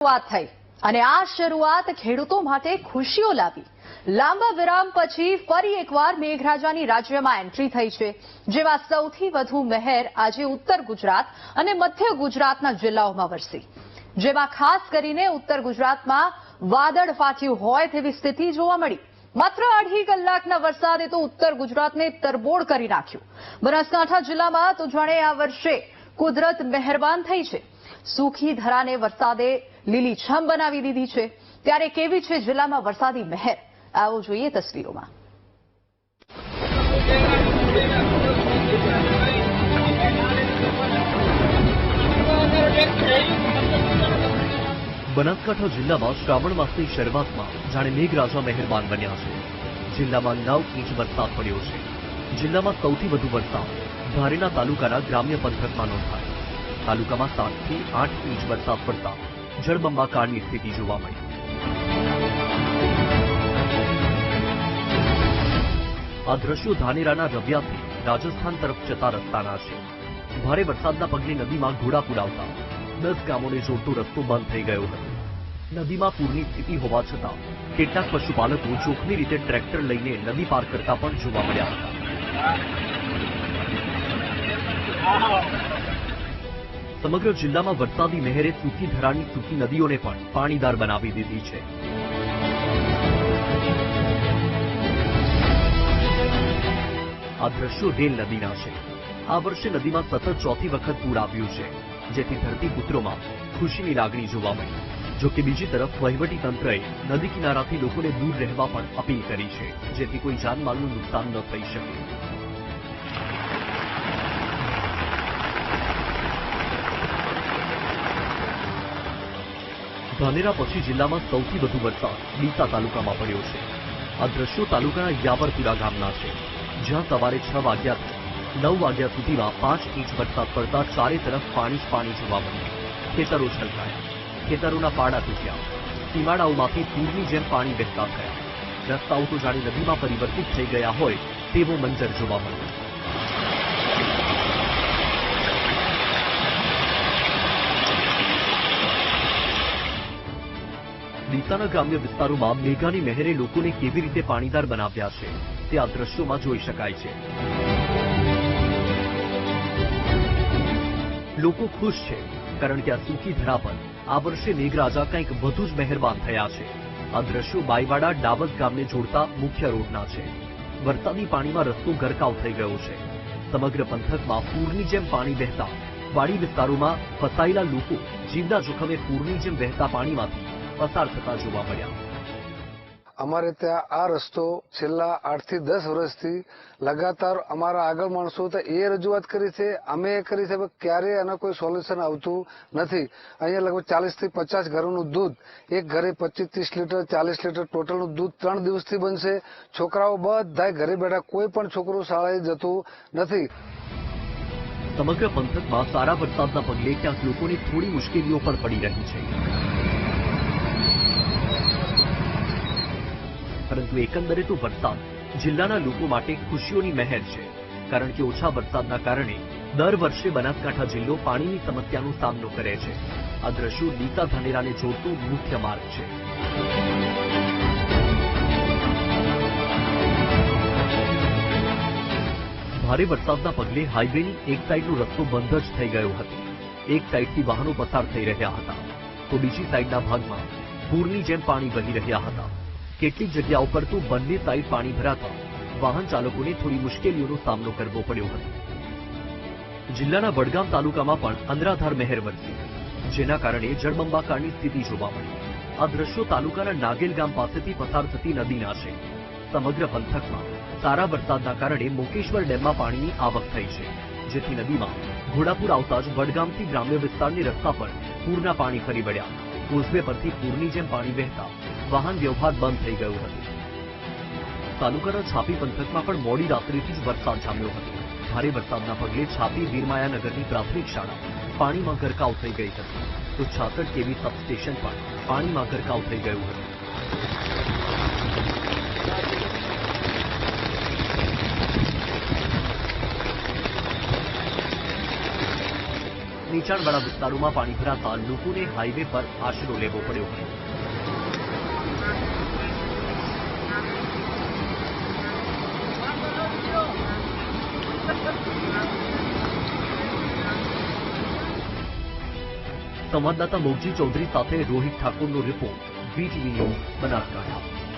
શરૂઆત થઈ અને આ શરૂઆત ખેડૂતો માટે ખુશીઓ લાવી। લાંબા વિરામ પછી ફરી એકવાર મેઘરાજાની રાજ્યમાં એન્ટ્રી થઈ છે, જેમાં સૌથી વધુ મહેર આજે ઉત્તર ગુજરાત અને મધ્ય ગુજરાતના જિલ્લાઓમાં વરસી, જેમાં ખાસ કરીને ઉત્તર ગુજરાતમાં વાદળ ફાટ્યું હોય તેવી સ્થિતિ જોવા મળી। માત્ર અઢી કલાકના વરસાદે તો ઉત્તર ગુજરાતને તરબોળ કરી નાખ્યું। બનાસકાંઠા જિલ્લામાં તો જાણે આ વર્ષે કુદરત મહેરબાન થઈ છે। સૂકી ધરાને વરસાદે લીલીછમ બનાવી દીધી છે। ત્યારે કેવી છે જિલ્લામાં વરસાદી મહેર, આવો જોઈએ તસવીરોમાં। બનાસકાંઠા જિલ્લામાં શ્રાવણ માસની શરૂઆતમાં જાણે મેઘરાજા મહેરબાન બન્યા છે। જિલ્લામાં 9 ઇંચ વરસાદ પડ્યો છે। જિલ્લામાં સૌથી વધુ વરસાદ ધારેના તાલુકાના ગ્રામ્ય પંથકમાં નોંધાયો। તાલુકામાં 7 થી 8 ઇંચ વરસાદ પડતા જળબંબાકારની સ્થિતિ જોવા મળી। આ દ્રશ્યો ધાનેરાના રવિયાથી રાજસ્થાન તરફ જતા રસ્તાના છે। ભારે વરસાદના પગલે નદીમાં ઘોડાપૂર આવતા 10 ગામોને જોડતો રસ્તો બંધ થઈ ગયો હતો। નદીમાં પૂરની સ્થિતિ હોવા છતાં કેટલાક પશુપાલકો જોખમી રીતે ટ્રેક્ટર લઈને નદી પાર કરતા પણ જોવા મળ્યા હતા। સમગ્ર જિલ્લામાં વરસાદી મહેરે સૂકી ધરાની સૂકી નદીઓને પણ પાણીદાર બનાવી દીધી છે। આ દ્રશ્યો રેલ નદીના છે। આ વર્ષે નદીમાં સતત ચોથી વખત પૂર આવ્યું છે, જેથી ધરતીપુત્રોમાં ખુશીની લાગણી જોવા મળી। જો કે બીજી તરફ વહીવટી તંત્રએ નદી કિનારાથી લોકોને દૂર રહેવા પણ અપીલ કરી છે, જેથી કોઈ જાનમાલનું નુકસાન ન થઈ શકે। ધાનેરા પછી જિલ્લામાં સૌથી વધુ વરસાદ ડીસા તાલુકામાં પડ્યો છે। આ દ્રશ્યો તાલુકાના યાવરપુરા ગામના છે, જ્યાં સવારે 6 વાગ્યાથી 9 વાગ્યા સુધીમાં 5 ઇંચ વરસાદ પડતા ચારે તરફ પાણી જ પાણી જોવા મળ્યું। ખેતરો છલકાયા, ખેતરોના પાડા તૂટ્યા, સીમાડાઓમાંથી પૂરની જેમ પાણી વહેતા થયા। રસ્તાઓ તો જાણે નદીમાં પરિવર્તિત થઈ ગયા હોય તેવો મંજર જોવા મળ્યો। ડીસાના ગ્રામ્ય વિસ્તારોમાં મેઘાની મહેરે લોકોને કેવી રીતે પાણીદાર બનાવ્યા છે તે આ દ્રશ્યોમાં જોઈ શકાય છે। લોકો ખુશ છે, કારણ કે આ સૂકી ધરા પર આ વર્ષે મેઘરાજા કંઈક વધુ જ મહેરબાન થયા છે। આ દ્રશ્યો બાઈવાડા ડાબસ ગામને જોડતા મુખ્ય રોડના છે। વરસાદી પાણીમાં રસ્તો ગરકાવ થઈ ગયો છે। સમગ્ર પંથકમાં પૂરની જેમ પાણી વહેતા વાડી વિસ્તારોમાં ફસાયેલા લોકો જીવના જોખમે પૂરની જેમ વહેતા પાણીમાંથી પસાર થતા જોવા મળ્યા। અમારે ત્યાં આ રસ્તો છેલ્લા 8 થી 10 વર્ષથી લગાતાર અમારા આગળ માણસો તો એ રજૂઆત કરી છે, અમે એ કરી છે, ક્યારે આના કોઈ સોલ્યુશન આવતું નથી। અહીંયા લગભગ 40 થી 50 ઘરોનું દૂધ, એક ઘરે 25-30 લીટર 40 લીટર ટોટલનું દૂધ 3 દિવસથી બનશે। છોકરાઓ બધા ઘરે બેઠા, કોઈ પણ છોકરું શાળાએ જતું નથી। સમગ્ર પંથકમાં સારા વરસાદના પગલે ક્યાંક લોકોને થોડી મુશ્કેલીઓ પણ પડી રહી છે, પરંતુ એકંદરે તો વરસાદ જિલ્લાના લોકો માટે ખુશીઓની મહેર છે, કારણ કે ઓછા વરસાદના કારણે દર વર્ષે બનાસકાંઠા જિલ્લો પાણીની સમસ્યાનો સામનો કરે છે। આ દ્રશ્યો ડીસા ધાનેરાને જોડતો મુખ્ય માર્ગ છે। ભારે વરસાદના પગલે હાઈવેની એક સાઈડનો રસ્તો બંધ જ થઈ ગયો હતો। એક સાઈડથી વાહનો પસાર થઈ રહ્યા હતા, તો બીજી સાઈડના ભાગમાં પૂરની જેમ પાણી વહી રહ્યા હતા। કેટલીક જગ્યાઓ પર તો બંને સાઈડ પાણી ભરાતા વાહન ચાલકોને થોડી મુશ્કેલીઓનો સામનો કરવો પડ્યો હતો। જિલ્લાના વડગામ તાલુકામાં પણ અનરાધાર મહેર વરસી, જેના કારણે જળબંબાકારની સ્થિતિ જોવા મળી। આ દ્રશ્યો તાલુકાના નાગેલ ગામ પાસેથી પસાર થતી નદીના છે। સમગ્ર પંથકમાં સારા વરસાદના કારણે મોકેશ્વર ડેમમાં પાણીની આવક થઈ છે, જેથી નદીમાં ઘોડાપૂર આવતા જ વડગામથી ગ્રામ્ય વિસ્તારની રસ્તા પર પૂરના પાણી ફરી વળ્યા। કોઝવે પરથી પૂરની જેમ પાણી વહેતા વાહન વ્યવહાર બંધ થઈ ગયો હતો। તાલુકાના છાપી પંથકમાં પણ મોડી રાત્રિથી જ વરસાદ જામ્યો હતો। ભારે વરસાદના પગલે છાપી વીરમાયાનગરની પ્રાથમિક શાળા પાણીમાં ગરકાવ થઈ ગઈ હતી, તો 66 કેવી સબસ્ટેશન પણ પાણીમાં ગરકાવ થઈ ગયું હતું। નીચાણવાળા વિસ્તારોમાં પાણી ભરાતા લોકોને હાઈવે પર આશરો લેવો પડ્યો હતો। સંવાદદાતા મોગજી ચૌધરી સાથે રોહિત ઠાકોરનો રિપોર્ટ, BTV ન્યૂઝ, બનાસકાંઠા।